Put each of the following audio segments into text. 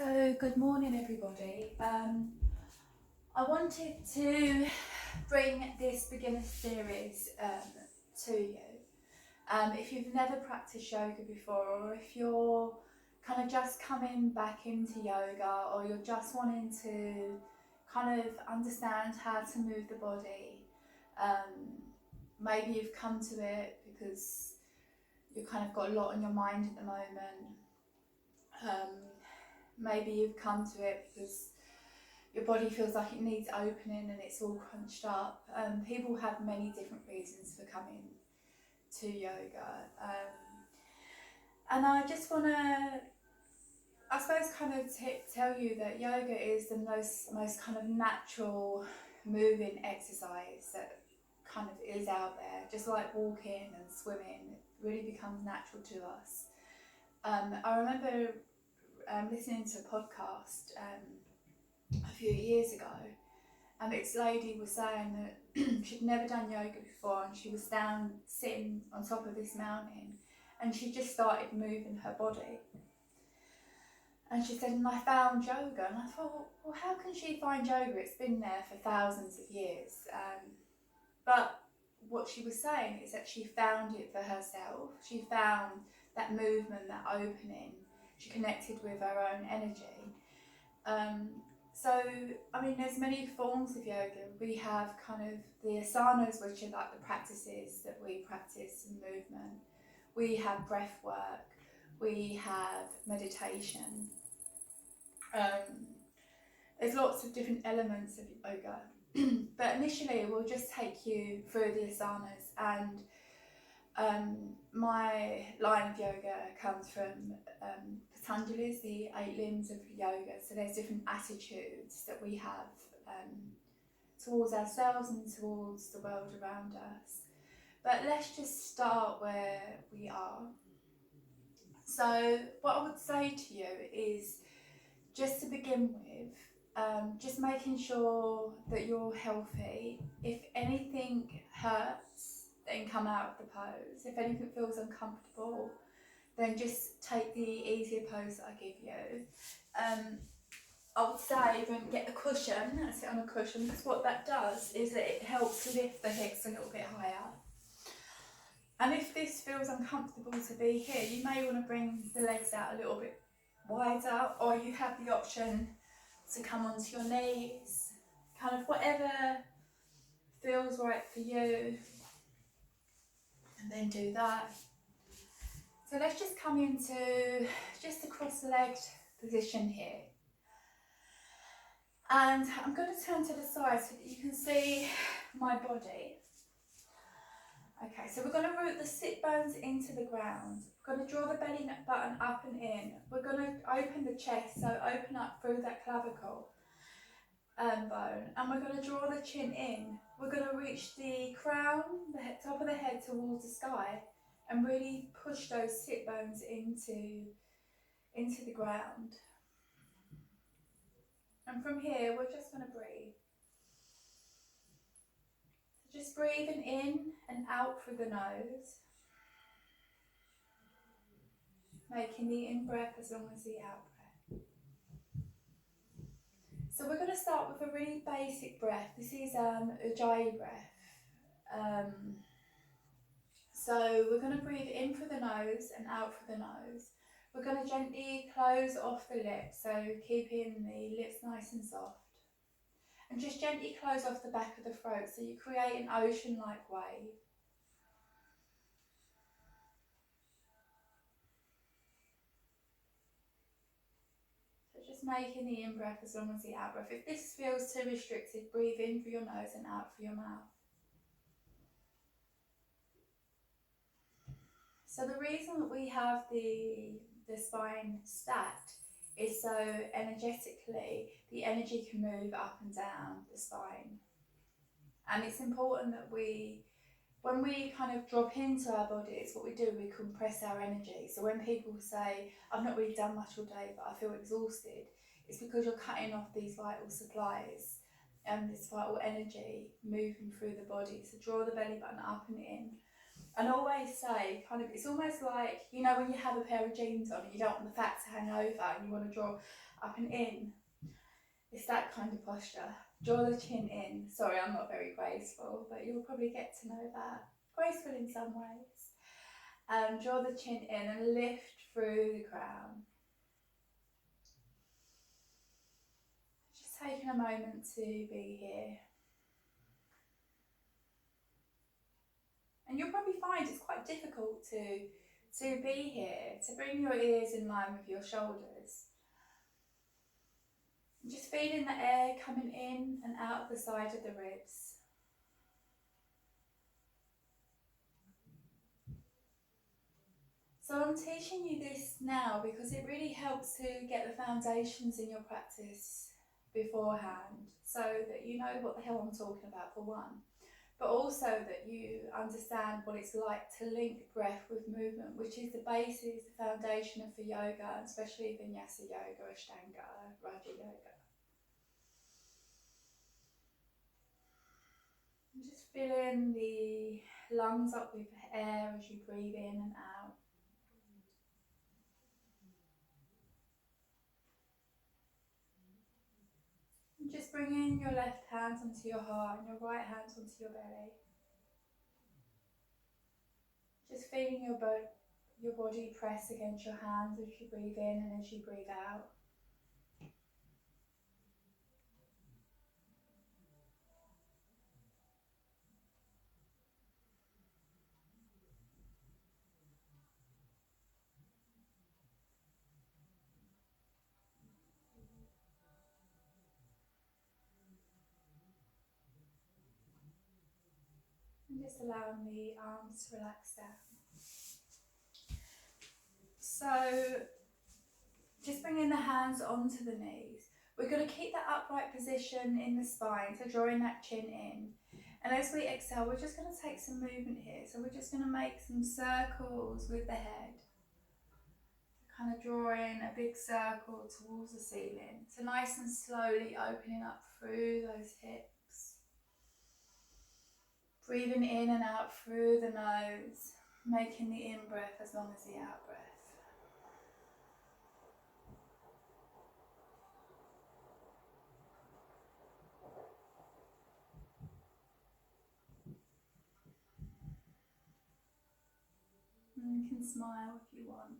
So, good morning, everybody. I wanted to bring this beginner series to you. If you've never practiced yoga before, or if you're kind of just coming back into yoga, or you're just wanting to kind of understand how to move the body, maybe you've come to it because you've kind of got a lot on your mind at the moment. Maybe you've come to it because your body feels like it needs opening and it's all crunched up. People have many different reasons for coming to yoga. And I just want to, I suppose, kind of tell you that yoga is the most kind of natural moving exercise that kind of is out there. Just like walking and swimming, it really becomes natural to us. I remember listening to a podcast a few years ago, and this lady was saying that she'd never done yoga before, and she was down sitting on top of this mountain, and she just started moving her body. And she said, and I found yoga, and I thought, well, how can she find yoga? It's been there for thousands of years. But what she was saying is that she found it for herself. She found that movement, that opening. She connected with her own energy. So, I mean, there's many forms of yoga. We have kind of the asanas, which are like the practices that we practice in movement. We have breath work. We have meditation. There's lots of different elements of yoga. But initially, we'll just take you through the asanas, and my line of yoga comes from Patanjali's The 8 Limbs of Yoga. So there's different attitudes that we have towards ourselves and towards the world around us. But let's just start where we are. So what I would say to you is, just to begin with, just making sure that you're healthy. If anything hurts, then come out of the pose. If anything feels uncomfortable, then just take the easier pose that I give you. I would say even get a cushion and sit on a cushion, because what that does is that it helps lift the hips a little bit higher. And if this feels uncomfortable to be here, you may want to bring the legs out a little bit wider, or you have the option to come onto your knees, kind of whatever feels right for you, and then do that. So let's just come into just a cross-legged position here. And I'm going to turn to the side so that you can see my body. Okay, so we're going to root the sit bones into the ground. We're going to draw the belly button up and in. We're going to open the chest, so open up through that clavicle bone. And we're going to draw the chin in. We're going to reach the crown, the top of the head towards the sky, and really push those sit bones into the ground. And from here, we're just going to breathe. So just breathing in and out through the nose, making the in-breath as long as the out-breath. So we're going to start with a really basic breath. This is Ujjayi breath. So we're going to breathe in through the nose and out through the nose. We're going to gently close off the lips, so keeping the lips nice and soft. And just gently close off the back of the throat, so you create an ocean-like wave. So just making the in-breath as long as the out-breath. If this feels too restricted, breathe in through your nose and out through your mouth. So the reason that we have the spine stacked is so energetically the energy can move up and down the spine. And it's important that when we kind of drop into our bodies, what we do, we compress our energy. So when people say, I've not really done much all day, but I feel exhausted, it's because you're cutting off these vital supplies and this vital energy moving through the body. So draw the belly button up and in. And always say, kind of, it's almost like, you know, when you have a pair of jeans on and you don't want the fat to hang over and you want to draw up and in. It's that kind of posture. Draw the chin in. Sorry, I'm not very graceful, but you'll probably get to know that. Graceful in some ways. Draw the chin in and lift through the crown. Just taking a moment to be here. And you'll probably find it's quite difficult to be here, to bring your ears in line with your shoulders. Just feeling the air coming in and out of the side of the ribs. So I'm teaching you this now because it really helps to get the foundations in your practice beforehand, so that you know what the hell I'm talking about, for one, but also that you understand what it's like to link breath with movement, which is the basis, the foundation for yoga, especially Vinyasa Yoga, Ashtanga, Raja Yoga. And just filling the lungs up with air as you breathe in and out. And just bringing your left hand onto your heart and your right hand onto your belly. Just feeling your body press against your hands as you breathe in and as you breathe out. And just allowing the arms to relax down. So just bringing the hands onto the knees. We're going to keep that upright position in the spine, so drawing that chin in. And as we exhale, we're just going to take some movement here. So we're just going to make some circles with the head. Kind of drawing a big circle towards the ceiling. So nice and slowly opening up through those hips. Breathing in and out through the nose, making the in-breath as long as the out-breath. And you can smile if you want.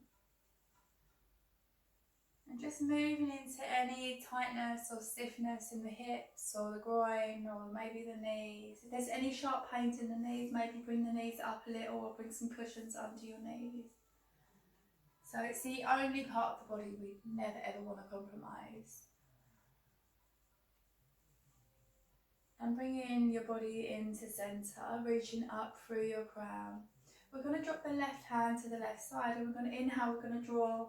And just moving into any tightness or stiffness in the hips or the groin or maybe the knees. If there's any sharp pains in the knees, maybe bring the knees up a little or bring some cushions under your knees. So it's the only part of the body we never ever want to compromise. And bringing your body into centre, reaching up through your crown. We're going to drop the left hand to the left side and we're going to inhale, we're going to draw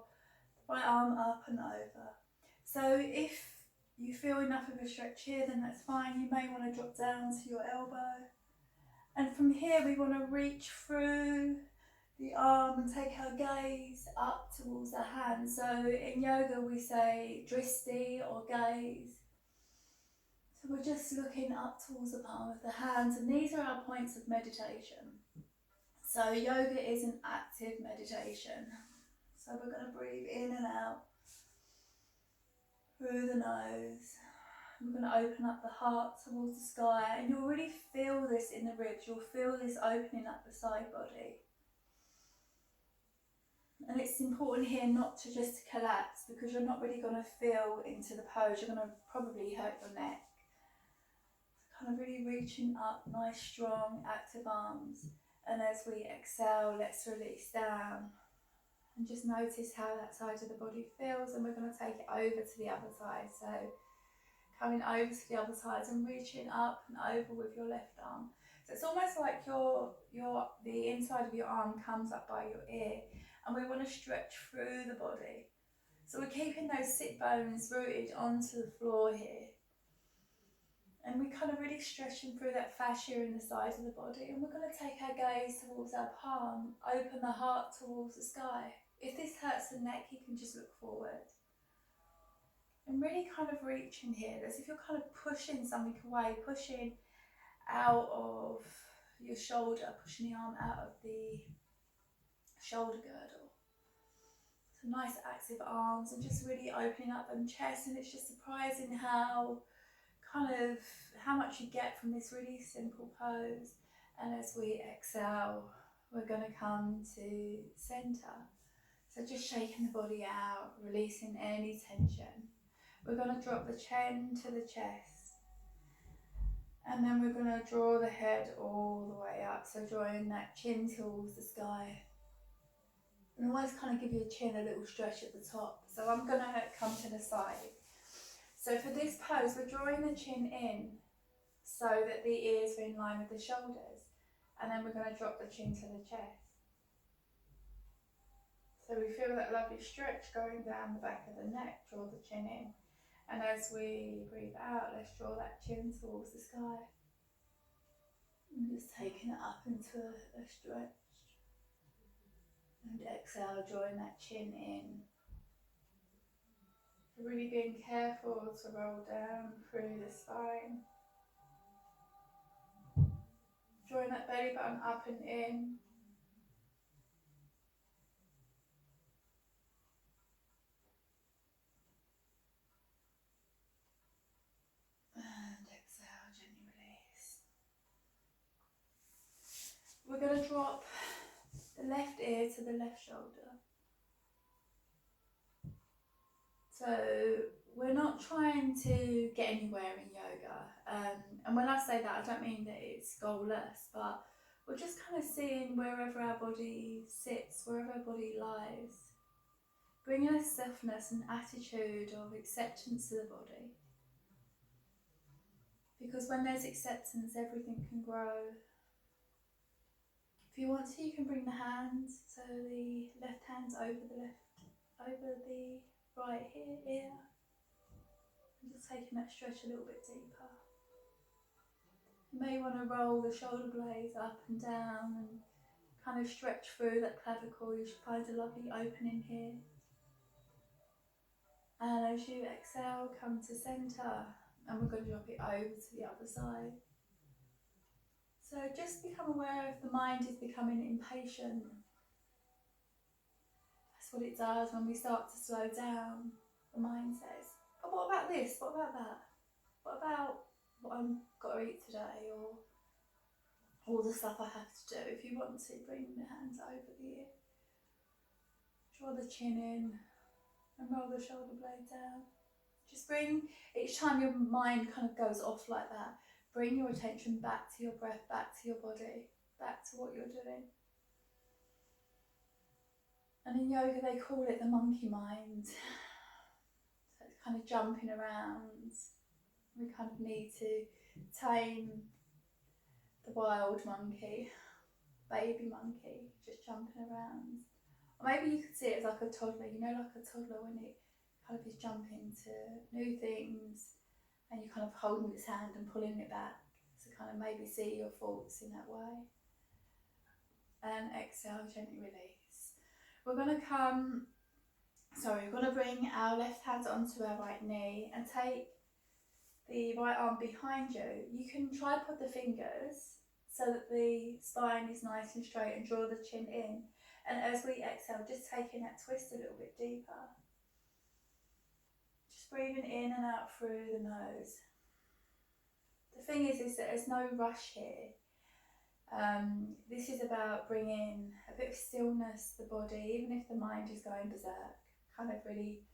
the right arm up and over. So if you feel enough of a stretch here, then that's fine. You may want to drop down to your elbow. And from here we want to reach through the arm and take our gaze up towards the hand. So in yoga we say dristi or gaze. So we're just looking up towards the palm of the hands, and these are our points of meditation. So yoga is an active meditation. So we're going to breathe in and out through the nose. We're going to open up the heart towards the sky, and you'll really feel this in the ribs. You'll feel this opening up the side body. And it's important here not to just collapse, because you're not really going to feel into the pose. You're going to probably hurt your neck. Kind of really reaching up, nice, strong, active arms. And as we exhale, let's release down. And just notice how that side of the body feels. And we're going to take it over to the other side. So coming over to the other side and reaching up and over with your left arm. So it's almost like the inside of your arm comes up by your ear. And we want to stretch through the body. So we're keeping those sit bones rooted onto the floor here. And we're kind of really stretching through that fascia in the side of the body. And we're going to take our gaze towards our palm, open the heart towards the sky. If this hurts the neck, you can just look forward. And really kind of reaching here, as if you're kind of pushing something away, pushing out of your shoulder, pushing the arm out of the shoulder girdle. some nice active arms, and just really opening up them chest. And it's just surprising how much you get from this really simple pose. And as we exhale, we're going to come to center. So just shaking the body out, releasing any tension. We're going to drop the chin to the chest. And then we're going to draw the head all the way up. So drawing that chin towards the sky. And always kind of give your chin a little stretch at the top. So I'm going to come to the side. So for this pose, we're drawing the chin in so that the ears are in line with the shoulders. And then we're going to drop the chin to the chest. So we feel that lovely stretch going down the back of the neck, draw the chin in. And as we breathe out, let's draw that chin towards the sky. And just taking it up into a stretch. And exhale, drawing that chin in. Really being careful to roll down through the spine. Drawing that belly button up and in. And exhale, gently release. We're going to drop the left ear to the left shoulder. So we're not trying to get anywhere in yoga. And when I say that, I don't mean that it's goalless, but we're just kind of seeing wherever our body sits, wherever our body lies. Bringing a softness and attitude of acceptance to the body. Because when there's acceptance, everything can grow. If you want to, you can bring the hands, so the left hand's over the right ear. And just taking that stretch a little bit deeper. You may want to roll the shoulder blades up and down and kind of stretch through that clavicle. You should find a lovely opening here. And as you exhale, come to center, and we're going to drop it over to the other side. So just become aware if the mind is becoming impatient. That's what it does when we start to slow down. The mind says, but what about this? What about that? What about what I've got to eat today? Or all the stuff I have to do. If you want to, bring the hands over the ear. Draw the chin in and roll the shoulder blade down. Just bring, each time your mind kind of goes off like that, bring your attention back to your breath, back to your body, back to what you're doing. And in yoga they call it the monkey mind. So it's kind of jumping around. We kind of need to tame the wild monkey, baby monkey, just jumping around. Or maybe you could see it as like a toddler, you know, like a toddler when it kind of is jumping to new things and you're kind of holding its hand and pulling it back. So kind of maybe see your thoughts in that way. And exhale, gently release. We're going to bring our left hand onto our right knee and take the right arm behind you. You can try put the fingers so that the spine is nice and straight and draw the chin in. And as we exhale, just taking that twist a little bit deeper. Just breathing in and out through the nose. The thing is that there's no rush here. This is about bringing a bit of stillness to the body, even if the mind is going berserk, kind of really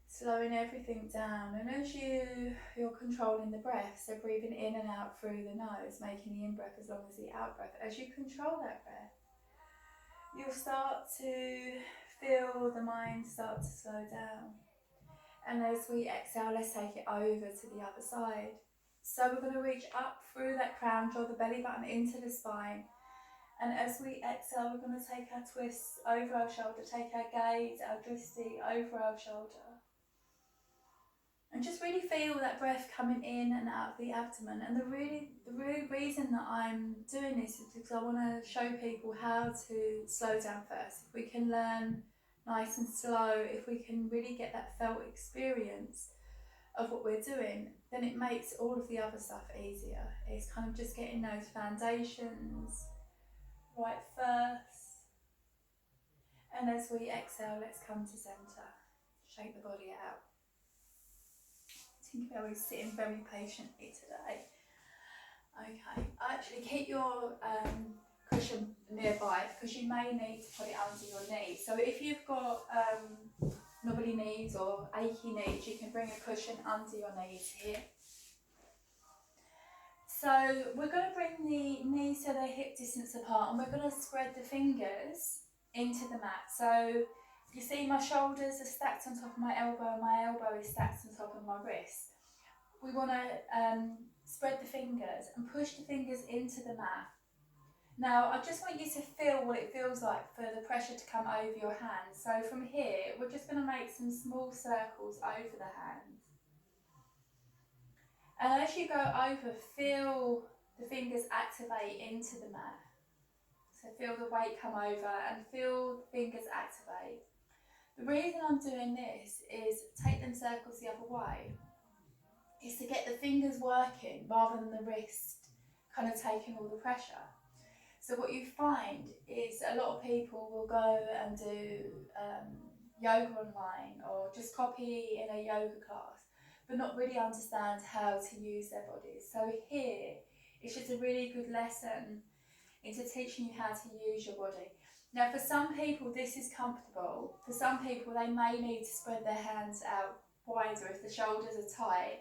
slowing everything down. And as you're controlling the breath, so breathing in and out through the nose, making the in-breath as long as the out-breath, as you control that breath, you'll start to feel the mind start to slow down. And as we exhale, let's take it over to the other side. So we're going to reach up through that crown, draw the belly button into the spine. And as we exhale, we're going to take our twists over our shoulder, take our gaze, our drishti over our shoulder. And just really feel that breath coming in and out of the abdomen. And the real reason that I'm doing this is because I want to show people how to slow down first. If we can learn nice and slow, if we can really get that felt experience of what we're doing, then it makes all of the other stuff easier. It's kind of just getting those foundations right first. And as we exhale, let's come to centre. Shake the body out. Tinkerbell is sitting very patiently today. Okay, actually keep your cushion nearby because you may need to put it under your knee. So if you've got knobbly knees or achy knees, you can bring a cushion under your knees here. So we're going to bring the knees so they're hip distance apart, and we're going to spread the fingers into the mat. So you see my shoulders are stacked on top of my elbow is stacked on top of my wrist. We want to spread the fingers and push the fingers into the mat. Now I just want you to feel what it feels like for the pressure to come over your hands. So from here we're just going to make some small circles over the hands. And as you go over, feel the fingers activate into the mat. So feel the weight come over and feel the fingers activate. The reason I'm doing this is take them circles the other way. Is to get the fingers working rather than the wrist kind of taking all the pressure. So what you find is a lot of people will go and do yoga online or just copy in a yoga class, but not really understand how to use their bodies. So here, it's just a really good lesson into teaching you how to use your body. Now for some people this is comfortable. For some people they may need to spread their hands out wider if the shoulders are tight.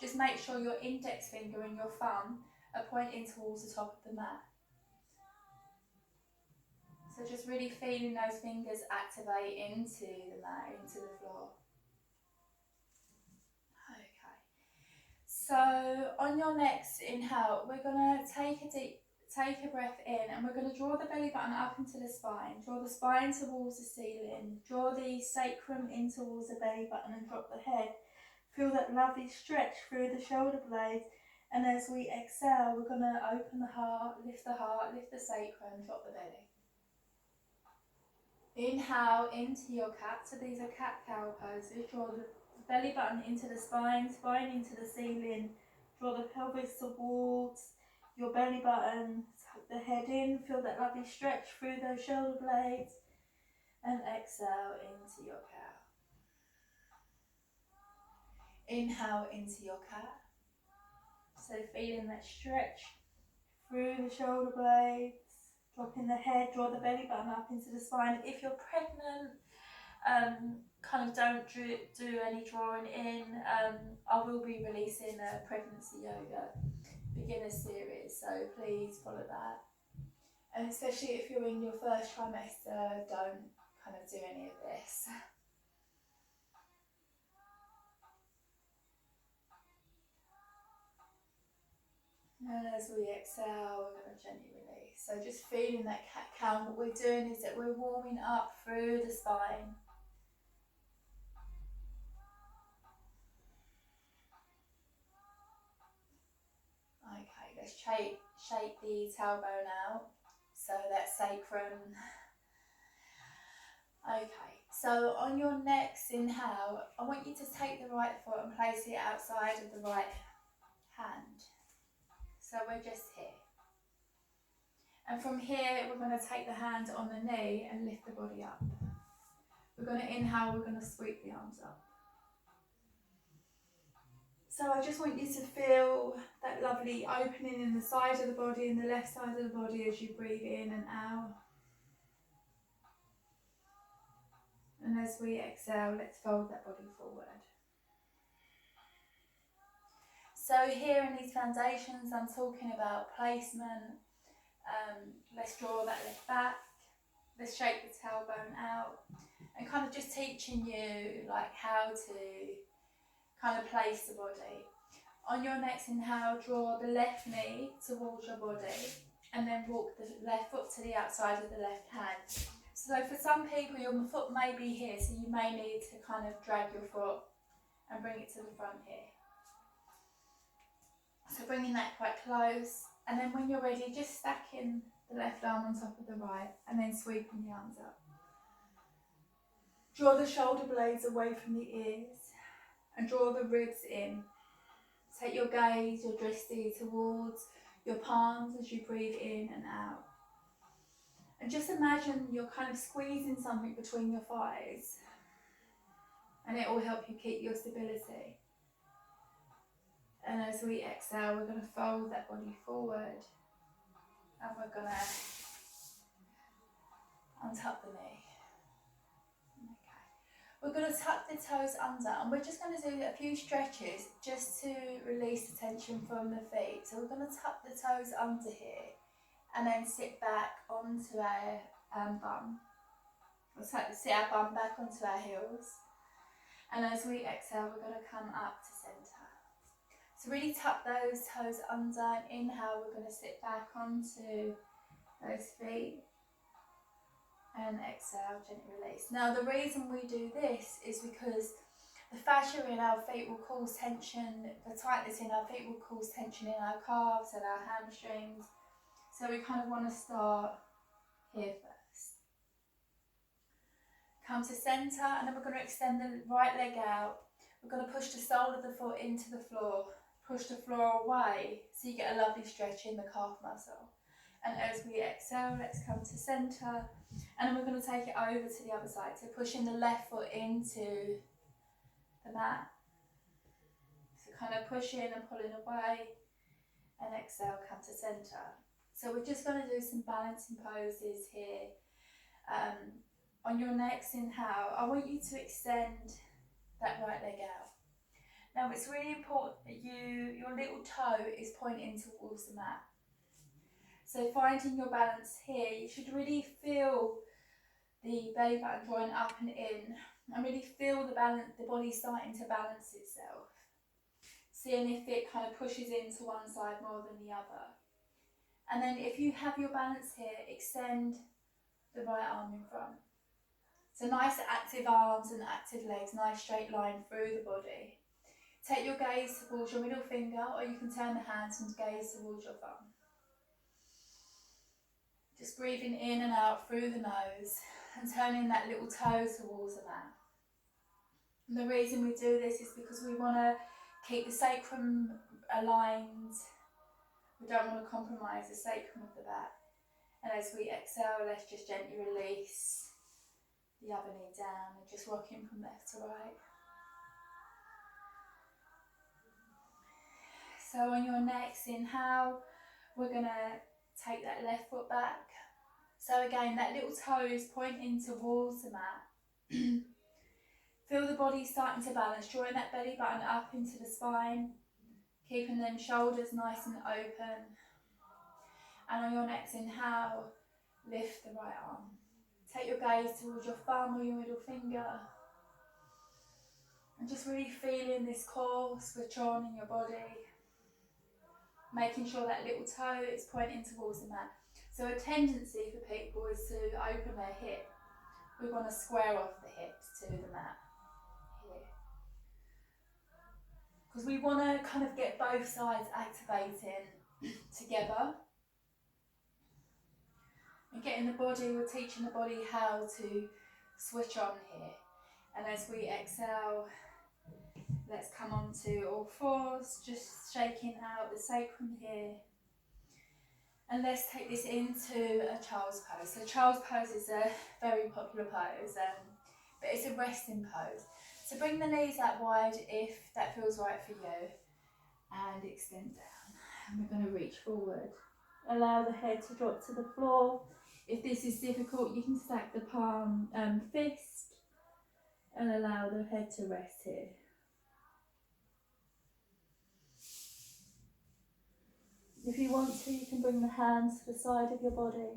Just make sure your index finger and your thumb are pointing towards the top of the mat. So just really feeling those fingers activate into the mat, into the floor. Okay. So on your next inhale, we're going to take a breath in, and we're going to draw the belly button up into the spine. Draw the spine towards the ceiling. Draw the sacrum in towards the belly button and drop the head. Feel that lovely stretch through the shoulder blades. And as we exhale, we're going to open the heart, lift the sacrum, drop the belly. Inhale into your cat. So these are cat-cow poses. Draw the belly button into the spine, spine into the ceiling. Draw the pelvis towards your belly button. Tuck the head in. Feel that lovely stretch through those shoulder blades. And exhale into your cow. Inhale into your cat. So feeling that stretch through the shoulder blades. Dropping the head, draw the belly button up into the spine. If you're pregnant, kind of don't do any drawing in. I will be releasing a pregnancy yoga beginner series, so please follow that. And especially if you're in your first trimester, don't kind of do any of this. And as we exhale, we're going to gently release. So just feeling that cat-cow. What we're doing is that we're warming up through the spine. Okay, let's shake the tailbone out. So that's sacrum. Okay, so on your next inhale, I want you to take the right foot and place it outside of the right hand. So we're just here. And from here, we're going to take the hand on the knee and lift the body up. We're going to inhale, we're going to sweep the arms up. So I just want you to feel that lovely opening in the side of the body and the left side of the body as you breathe in and out. And as we exhale, let's fold that body forward. So here in these foundations, I'm talking about placement. Let's draw that leg back. Let's shake the tailbone out. And kind of just teaching you like how to kind of place the body. On your next inhale, draw the left knee towards your body and then walk the left foot to the outside of the left hand. So for some people, your foot may be here, so you may need to kind of drag your foot and bring it to the front here. So bringing that quite close, and then when you're ready, just stacking the left arm on top of the right and then sweeping the arms up. Draw the shoulder blades away from the ears and draw the ribs in. Take your gaze, your drishti towards your palms as you breathe in and out. And just imagine you're kind of squeezing something between your thighs, and it will help you keep your stability. And as we exhale, we're going to fold that body forward, and we're going to untuck the knee. Okay. We're going to tuck the toes under, and we're just going to do a few stretches just to release the tension from the feet. So we're going to tuck the toes under here, and then sit back onto our bum. We'll sit our bum back onto our heels. And as we exhale, we're going to come up to centre. So really tuck those toes under, and inhale, we're going to sit back onto those feet. And exhale, gently release. Now the reason we do this is because the fascia in our feet will cause tension, the tightness in our feet will cause tension in our calves and our hamstrings. So we kind of want to start here first. Come to centre, and then we're going to extend the right leg out. We're going to push the sole of the foot into the floor. Push the floor away so you get a lovely stretch in the calf muscle. And as we exhale, let's come to centre, and then we're going to take it over to the other side. So pushing the left foot into the mat. So kind of pushing and pulling away, and exhale, come to centre. So we're just going to do some balancing poses here. On your next inhale, I want you to extend that right leg out. Now it's really important that your little toe is pointing towards the mat. So finding your balance here, you should really feel the belly button drawing up and in, and really feel the body starting to balance itself. Seeing if it kind of pushes into one side more than the other. And then if you have your balance here, extend the right arm in front. So nice active arms and active legs, nice straight line through the body. Take your gaze towards your middle finger, or you can turn the hands and gaze towards your thumb. Just breathing in and out through the nose and turning that little toe towards the mat. And the reason we do this is because we want to keep the sacrum aligned. We don't want to compromise the sacrum of the back. And as we exhale, let's just gently release the other knee down and just rocking from left to right. So on your next inhale, we're going to take that left foot back. So again, that little toe is pointing towards the mat. Feel the body starting to balance, drawing that belly button up into the spine, keeping them shoulders nice and open. And on your next inhale, lift the right arm. Take your gaze towards your thumb or your middle finger. And just really feeling this core switch on in your body. Making sure that little toe is pointing towards the mat. So a tendency for people is to open their hip. We want to square off the hips to the mat here. Because we want to kind of get both sides activating together. And getting the body, we're teaching the body how to switch on here. And as we exhale, let's come on to all fours, just shaking out the sacrum here. And let's take this into a child's pose. So child's pose is a very popular pose, but it's a resting pose. So bring the knees out wide if that feels right for you, and extend down. And we're going to reach forward. Allow the head to drop to the floor. If this is difficult, you can stack the palm fist and allow the head to rest here. If you want to, you can bring the hands to the side of your body.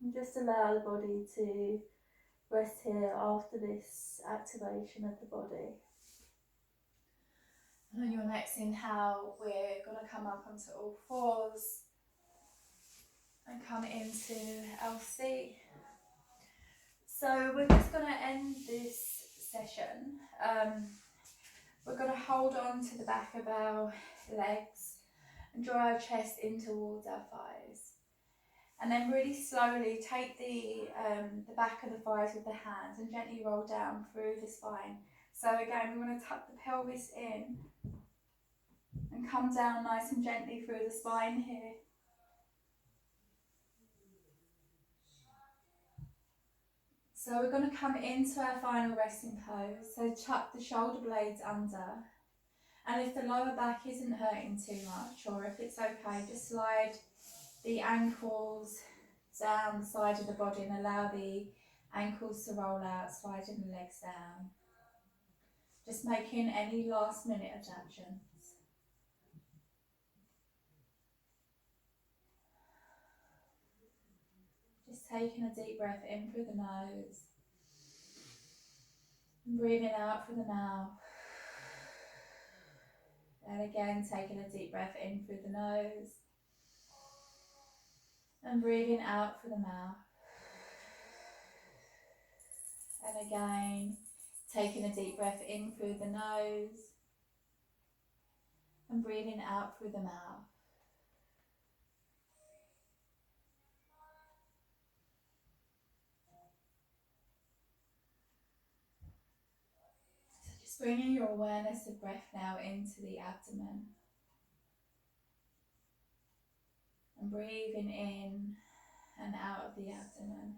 And just allow the body to rest here after this activation of the body. And on your next inhale, we're going to come up onto all fours and come into LC. So we're just going to end this session. We're going to hold on to the back of our legs and draw our chest in towards our thighs. And then really slowly take the back of the thighs with the hands and gently roll down through the spine. So again, we want to tuck the pelvis in And come down nice and gently through the spine here. So we're going to come into our final resting pose. So chuck the shoulder blades under. And if the lower back isn't hurting too much, or if it's okay, just slide the ankles down the side of the body and allow the ankles to roll out, sliding the legs down. Just making any last minute adaptations. Just taking a deep breath in through the nose. And breathing out through the mouth. And again, taking a deep breath in through the nose. And breathing out through the mouth. And again, taking a deep breath in through the nose. And breathing out through the mouth. So just bringing your awareness of breath now into the abdomen. And breathing in and out of the abdomen.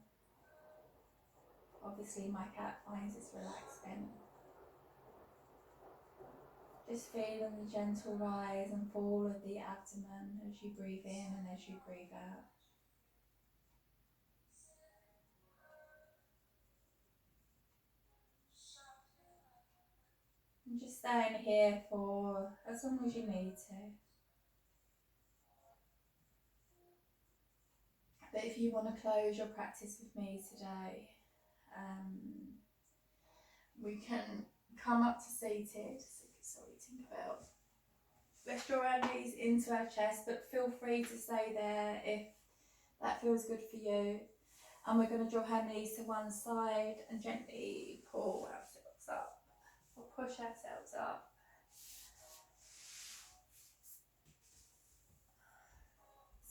Obviously my cat finds this relaxing. Just feeling the gentle rise and fall of the abdomen as you breathe in and as you breathe out. And just staying here for as long as you need to. But if you want to close your practice with me today, we can come up to seated. Sorry, Tinkerbell. Let's draw our knees into our chest, but feel free to stay there if that feels good for you. And we're going to draw our knees to one side and gently pull ourselves up, or push ourselves up.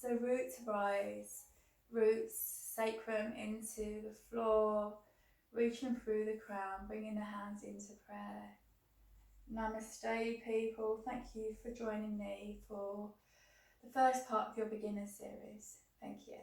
So root to rise, roots sacrum into the floor, reaching through the crown, bringing the hands into prayer. Namaste, people. Thank you for joining me for the first part of your beginner series. Thank you.